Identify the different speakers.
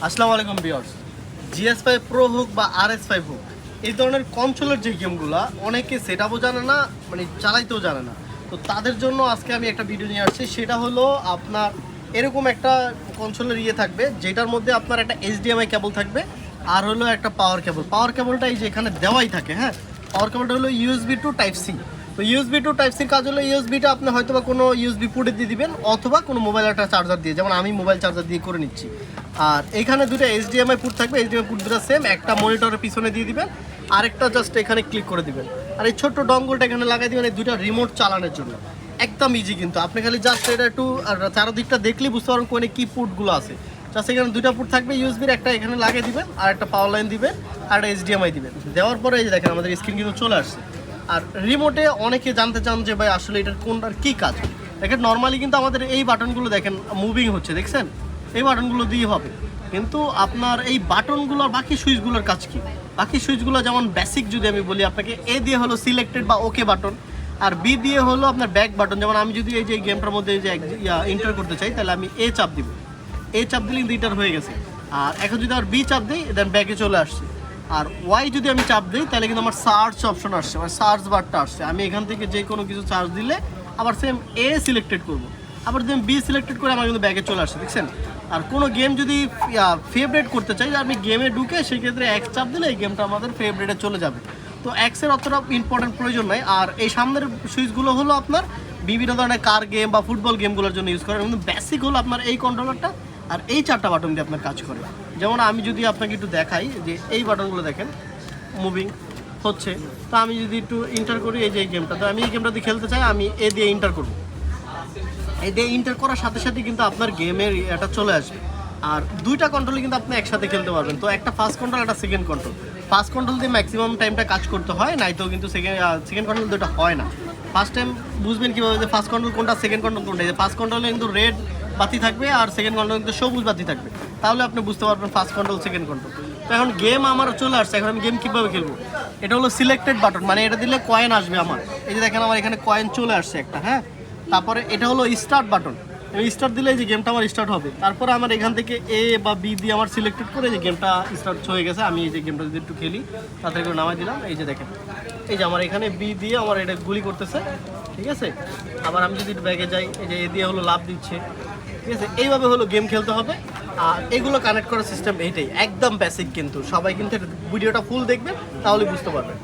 Speaker 1: আসসালামু আলাইকুম viewers. GS5 Pro হোক বা RS5 হোক, এই ধরনের কনসোলের যে গেমগুলো অনেকে সেটআপও জানে না, মানে চালাইতেও জানে না। তো তাদের জন্য আজকে আমি একটা ভিডিও নিয়ে আসছি। সেটা হলো আপনার এরকম একটা কনসোলের থাকবে, যেটার মধ্যে আপনার একটা HDMI কেবল থাকবে আর হলো একটা পাওয়ার কেবল। পাওয়ার কেবলটা এই যে এখানে দেওয়াই থাকে। হ্যাঁ, পাওয়ার কেবলটা হলো USB to Type-C। তো USB to Type-C কাজ হলো USB-টা আপনি হয়তো বা কোনো USB পোর্টে দিয়ে দিবেন অথবা কোনো মোবাইল একটা চার্জার দিয়ে, যেমন আমি মোবাইল চার্জার দিয়ে করে নিচ্ছি। আর এইখানে দুটো HDMI পোর্ট থাকবে, HDMI পোর্ট দুটো সেম, একটা মনিটরের পিছনে দিয়ে দিবেন, আরেকটা জাস্ট এখানে ক্লিক করে দিবেন। আর এই ছোট্ট ডঙ্গলটা এখানে লাগাই দিবেন এই দুটো রিমোট চালানোর জন্য। একদম ইজি, কিন্তু আপনি খালি জাস্ট এটা একটু চারদিকটা দেখলেই বুঝতে পারবেন কোনে কি পোর্টগুলো আছে। জাস্ট এখানে দুটো পোর্ট থাকবে ইউএসবির, একটা এখানে লাগিয়ে দিবেন আর একটা পাওয়ার লাইন দিবেন আর একটা HDMI দিবেন। দেওয়ার পরে এই যে দেখেন আমাদের স্ক্রিন কিন্তু চলে আসছে। আর রিমোটে অনেকে জানতে চান যে ভাই আসলে এটার কোনটার কী কাজ। দেখেন নর্মালি কিন্তু আমাদের এই বাটনগুলো দেখেন মুভিং হচ্ছে, দেখছেন এই বাটনগুলো দিয়ে হবে, কিন্তু আপনার এই বাটনগুলোর বাকি সুইচগুলোর কাজ কি? বাকি সুইচগুলো যেমন বেসিক যদি আমি বলি আপনাকে, এ দিয়ে হলো সিলেক্টেড বা ওকে বাটন, আর বি দিয়ে হলো আপনার ব্যাক বাটন। যেমন আমি যদি এই যে গেমটার মধ্যে এই যে এন্টার করতে চাই, তাহলে আমি এ চাপ দিব, এ চাপ দিলে কিন্তু এটার হয়ে গেছে। আর এখন যদি আর বি চাপ দিই দেন ব্যাকে চলে আসছে। আর ওয়াই যদি আমি চাপ দিই তাহলে কিন্তু আমার সার্চ অপশন আসছে, মানে সার্চ বারটা আসছে। আমি এখান থেকে যে কোনো কিছু সার্চ দিলে আবার সেম এ সিলেক্টেড করবো, আবার যদি আমি বি সিলেক্টেড করে আমার কিন্তু ব্যাগে চলে আসছে, দেখছেন। আর কোনো গেম যদি ফেভারেট করতে চাই, আমি গেমে ঢুকে সেক্ষেত্রে এক্স চাপ দিলে এই গেমটা আমাদের ফেভারেটে চলে যাবে। তো এক্সের অতটা ইম্পর্টেন্ট প্রয়োজন নাই। আর এই সামনের সুইচগুলো হলো আপনার বিভিন্ন ধরনের কার গেম বা ফুটবল গেমগুলোর জন্য ইউজ করেন, কিন্তু বেসিক হলো আপনার এই কন্ট্রোলারটা আর এই চারটা বাটন দিয়ে আপনার কাজ করে। যেমন আমি যদি আপনাকে একটু দেখাই যে এই বাটনগুলো দেখেন মুভিং হচ্ছে, তো আমি যদি একটু ইন্টার করি এই যে এই গেমটা, তো আমি এই গেমটা দিয়ে খেলতে চাই, আমি এ দিয়ে ইন্টার করবো। এই দিয়ে ইন্টার করার সাথে সাথে কিন্তু আপনার গেমের এটা চলে আসবে। আর দুইটা কন্ট্রোলে কিন্তু আপনি একসাথে খেলতে পারবেন। তো একটা ফার্স্ট কন্ট্রোল, একটা সেকেন্ড কন্ট্রোল। ফার্স্ট কন্ট্রোল দিয়ে ম্যাক্সিমাম টাইমটা কাজ করতে হয়, নাইতো কিন্তু সেকেন্ড কন্ট্রোল দুটো হয় না। ফার্স্ট টাইম বুঝবেন কীভাবে যে ফার্স্ট কন্ট্রোল কোনটা, সেকেন্ড কন্ট্রোল কোনটা। ফার্স্ট কন্ট্রোলে কিন্তু রেড বাতি থাকবে আর সেকেন্ড কন্ট্রোল কিন্তু সবুজ বাতি থাকবে, তাহলে আপনি বুঝতে পারবেন ফার্স্ট কন্ট্রোল সেকেন্ড কন্ট্রোল। তো এখন গেম আমার চলে আসছে, এখন আমি গেম কীভাবে খেলবো? এটা হলো সিলেক্টেড বাটন, মানে এটা দিলে কয়েন আসবে আমার। এই যে দেখেন আমার এখানে কয়েন চলে আসছে একটা। হ্যাঁ, তারপরে এটা হলো স্টার্ট বাটন, স্টার্ট দিলে যে গেমটা আমার স্টার্ট হবে। তারপরে আমার এখান থেকে এ বা বি দিয়ে আমার সিলেক্টেড করে যে গেমটা স্টার্ট হয়ে গেছে। আমি এই যে গেমটা যদি একটু খেলি তাড়াতাড়ি করে নামাই দিলাম, এই যে দেখেন এই যে আমার এখানে বি দিয়ে আমার এটা গুলি করতেছে, ঠিক আছে। আবার আমি যদি একটু ব্যাগে যাই, এই যে এ দিয়ে হলো লাভ দিচ্ছে, ঠিক আছে। এইভাবে হলো গেম খেলতে হবে। আর এগুলো কানেক্ট করার সিস্টেম এইটাই, একদম বেসিক, কিন্তু সবাই কিন্তু ভিডিওটা ফুল দেখবেন তাহলে বুঝতে পারবেন।